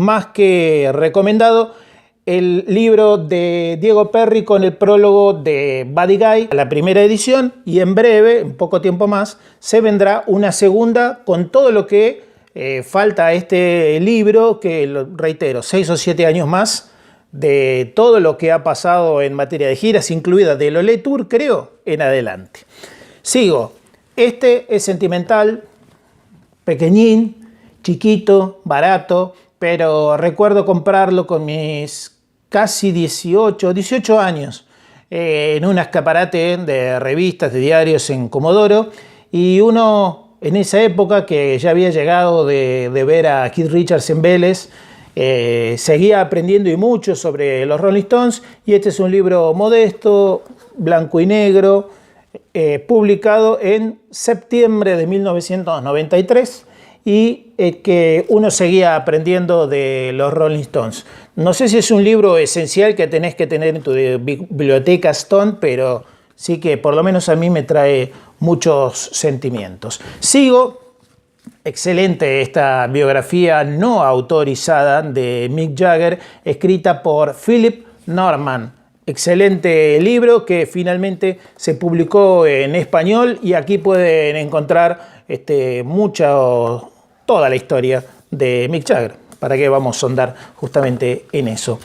Más que recomendado el libro de Diego Perry con el prólogo de Buddy Guy, la primera edición, y en breve, en poco tiempo más, se vendrá una segunda con todo lo que falta a este libro, que lo reitero, 6 o 7 años más de todo lo que ha pasado en materia de giras, incluida de Lolé Tour, creo, en adelante. Sigo. Este es sentimental, pequeñín, chiquito, barato, pero recuerdo comprarlo con mis casi 18 años en un escaparate de revistas, de diarios en Comodoro, y uno en esa época que ya había llegado de ver a Keith Richards en Vélez, seguía aprendiendo y mucho sobre los Rolling Stones, y este es un libro modesto, blanco y negro, publicado en septiembre de 1993, y que uno seguía aprendiendo de los Rolling Stones. No sé si es un libro esencial que tenés que tener en tu biblioteca Stone, pero sí que por lo menos a mí me trae muchos sentimientos. Sigo. Excelente esta biografía no autorizada de Mick Jagger, escrita por Philip Norman. Excelente libro que finalmente se publicó en español, y aquí pueden encontrar toda la historia de Mick Jagger. ¿Para qué vamos a sondar justamente en eso?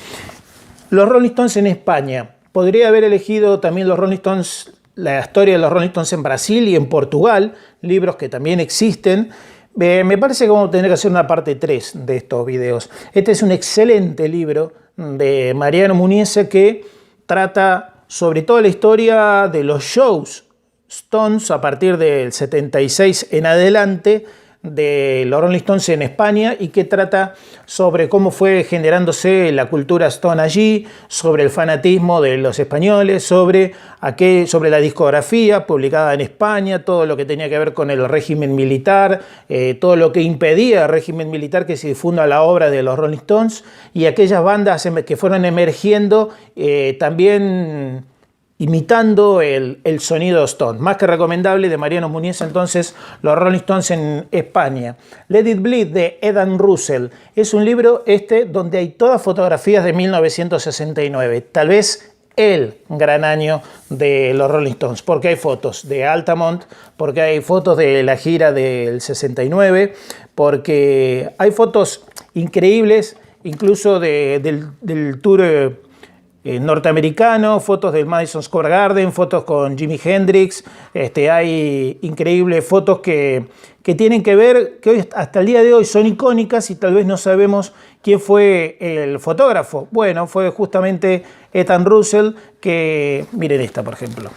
Los Rolling Stones en España. Podría haber elegido también los Rolling Stones, la historia de los Rolling Stones en Brasil y en Portugal, libros que también existen. Me parece que vamos a tener que hacer una parte 3 de estos videos. Este es un excelente libro de Mariano Muniese que trata sobre toda la historia de los shows Stones a partir del 76 en adelante, de los Rolling Stones en España, y que trata sobre cómo fue generándose la cultura Stone allí, sobre el fanatismo de los españoles, sobre la discografía publicada en España, todo lo que tenía que ver con el régimen militar, todo lo que impedía al régimen militar que se difunda la obra de los Rolling Stones, y aquellas bandas que fueron emergiendo también imitando el sonido Stone. Más que recomendable, de Mariano Muniese, entonces, los Rolling Stones en España. Let It Bleed, de Edan Russell. Es un libro donde hay todas fotografías de 1969. Tal vez el gran año de los Rolling Stones, porque hay fotos de Altamont, porque hay fotos de la gira del 69, porque hay fotos increíbles, incluso del tour norteamericano, fotos del Madison Square Garden, fotos con Jimi Hendrix. Hay increíbles fotos que tienen que ver, que hoy, hasta el día de hoy, son icónicas, y tal vez no sabemos quién fue el fotógrafo. Bueno, fue justamente Edan Russell, que, miren esta, por ejemplo.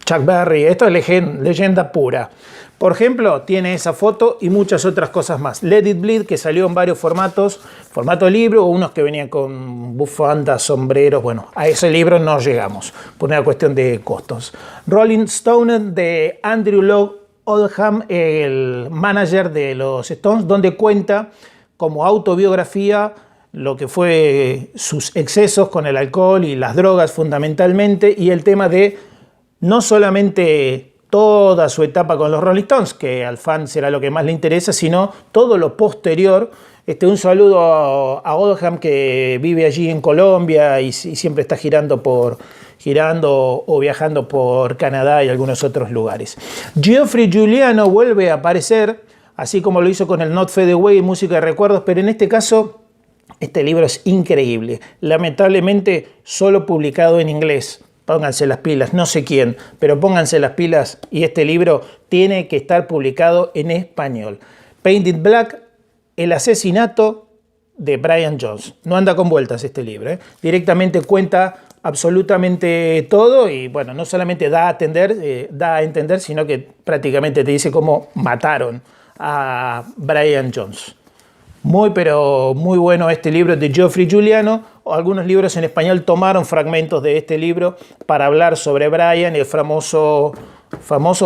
Chuck Berry, esto es leyenda pura. Por ejemplo, tiene esa foto y muchas otras cosas más. Let It Bleed, que salió en varios formatos, formato libro, o unos que venían con bufandas, sombreros. Bueno, a ese libro no llegamos, por una cuestión de costos. Rolling Stone, de Andrew Loog Oldham, el manager de los Stones, donde cuenta como autobiografía lo que fue sus excesos con el alcohol y las drogas fundamentalmente, y el tema de no solamente toda su etapa con los Rolling Stones, que al fan será lo que más le interesa, sino todo lo posterior. Un saludo a Oldham, que vive allí en Colombia y siempre está girando o viajando por Canadá y algunos otros lugares. Geoffrey Giuliano vuelve a aparecer, así como lo hizo con el Not Fade Away, música de recuerdos, pero en este caso este libro es increíble. Lamentablemente solo publicado en inglés. Pónganse las pilas, no sé quién, pero pónganse las pilas, y este libro tiene que estar publicado en español. Painted Black, el asesinato de Brian Jones. No anda con vueltas este libro, ¿eh? Directamente cuenta absolutamente todo, y bueno, no solamente da a entender, sino que prácticamente te dice cómo mataron a Brian Jones. Pero muy bueno este libro de Geoffrey Giuliano. Algunos libros en español tomaron fragmentos de este libro para hablar sobre Brian, el famoso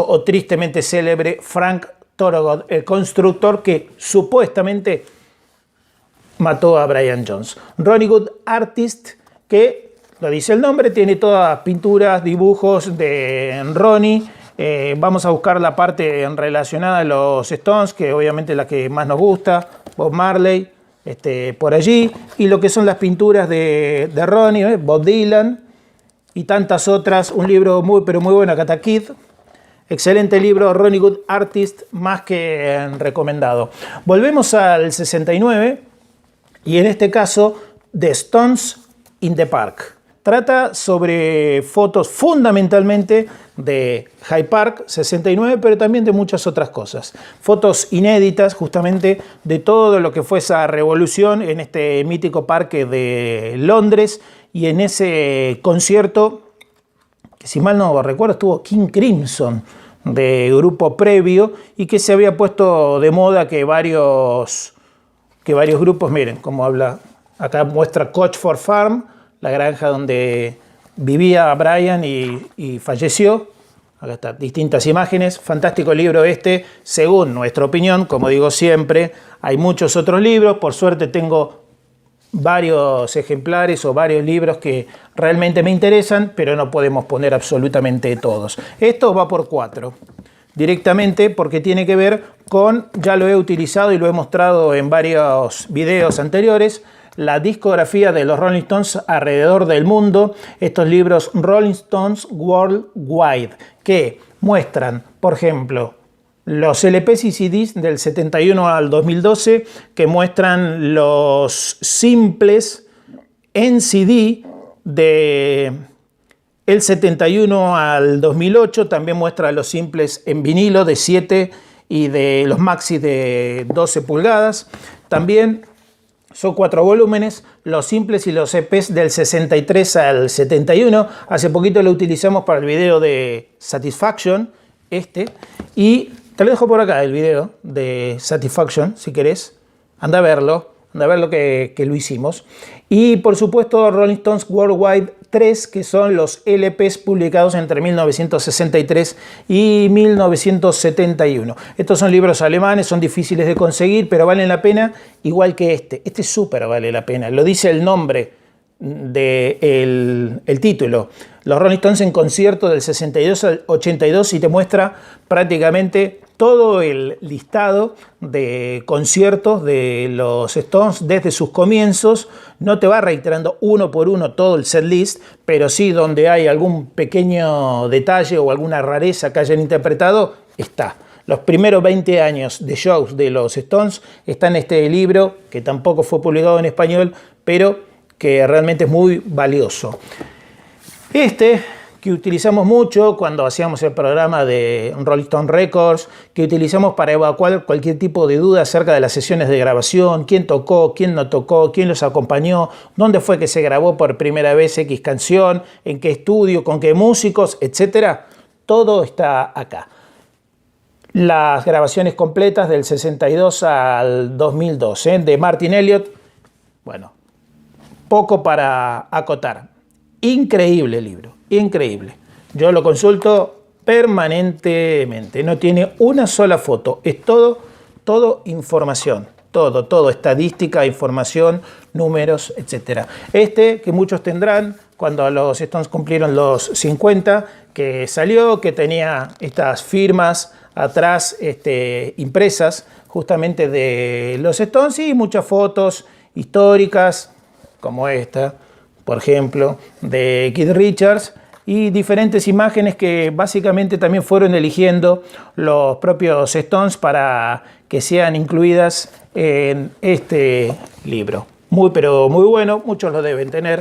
o tristemente célebre Frank Thorogood, el constructor que supuestamente mató a Brian Jones. Ronnie Good Artist, que lo dice el nombre, tiene todas pinturas, dibujos de Ronnie. Vamos a buscar la parte relacionada a los Stones, que obviamente es la que más nos gusta. Bob Marley, por allí, y lo que son las pinturas de Ronnie, Bob Dylan y tantas otras. Un libro muy, pero muy bueno, Akata Kid. Excelente libro, Ronnie Good Artist, más que recomendado. Volvemos al 69 y en este caso, The Stones in the Park. Trata sobre fotos fundamentalmente de Hyde Park 69, pero también de muchas otras cosas. Fotos inéditas justamente de todo lo que fue esa revolución en este mítico parque de Londres y en ese concierto que, si mal no recuerdo, estuvo King Crimson de grupo previo y que se había puesto de moda que varios grupos, miren cómo habla, acá muestra Cochford Farm, la granja donde vivía Brian y falleció. Acá están distintas imágenes. Fantástico libro este, según nuestra opinión. Como digo siempre, hay muchos otros libros. Por suerte tengo varios ejemplares o varios libros que realmente me interesan, pero no podemos poner absolutamente todos. Esto va por 4. Directamente porque tiene que ver con, ya lo he utilizado y lo he mostrado en varios videos anteriores, la discografía de los Rolling Stones alrededor del mundo, estos libros Rolling Stones Worldwide, que muestran, por ejemplo, los LPs y CDs del 71 al 2012, que muestran los simples en CD de el 71 al 2008, también muestra los simples en vinilo de 7 y de los maxi de 12 pulgadas. También son 4 volúmenes, los simples y los EPs del 63 al 71. Hace poquito lo utilizamos para el video de Satisfaction, y te lo dejo por acá, el video de Satisfaction, si querés. Anda a verlo que lo hicimos. Y por supuesto Rolling Stones Worldwide 3, que son los LPs publicados entre 1963 y 1971. Estos son libros alemanes, son difíciles de conseguir, pero valen la pena, igual que este. Este súper vale la pena, lo dice el nombre del título. Los Rolling Stones en concierto del 62 al 82, y te muestra prácticamente todo el listado de conciertos de los Stones desde sus comienzos. No te va reiterando uno por uno todo el set list, pero sí donde hay algún pequeño detalle o alguna rareza que hayan interpretado, está. Los primeros 20 años de shows de los Stones está en este libro, que tampoco fue publicado en español, pero que realmente es muy valioso. Que utilizamos mucho cuando hacíamos el programa de Rolling Stone Records, que utilizamos para evacuar cualquier tipo de duda acerca de las sesiones de grabación, quién tocó, quién no tocó, quién los acompañó, dónde fue que se grabó por primera vez X canción, en qué estudio, con qué músicos, etc. Todo está acá. Las grabaciones completas del 62 al 2012 de Martin Elliott, bueno, poco para acotar. Increíble libro, increíble. Yo lo consulto permanentemente. No tiene una sola foto. Es todo información. Todo, estadística, información, números, etc. Que muchos tendrán cuando los Stones cumplieron los 50, que salió, que tenía estas firmas atrás impresas justamente de los Stones y muchas fotos históricas, como esta, por ejemplo, de Keith Richards, y diferentes imágenes que básicamente también fueron eligiendo los propios Stones para que sean incluidas en este libro. Muy, pero muy bueno, muchos lo deben tener.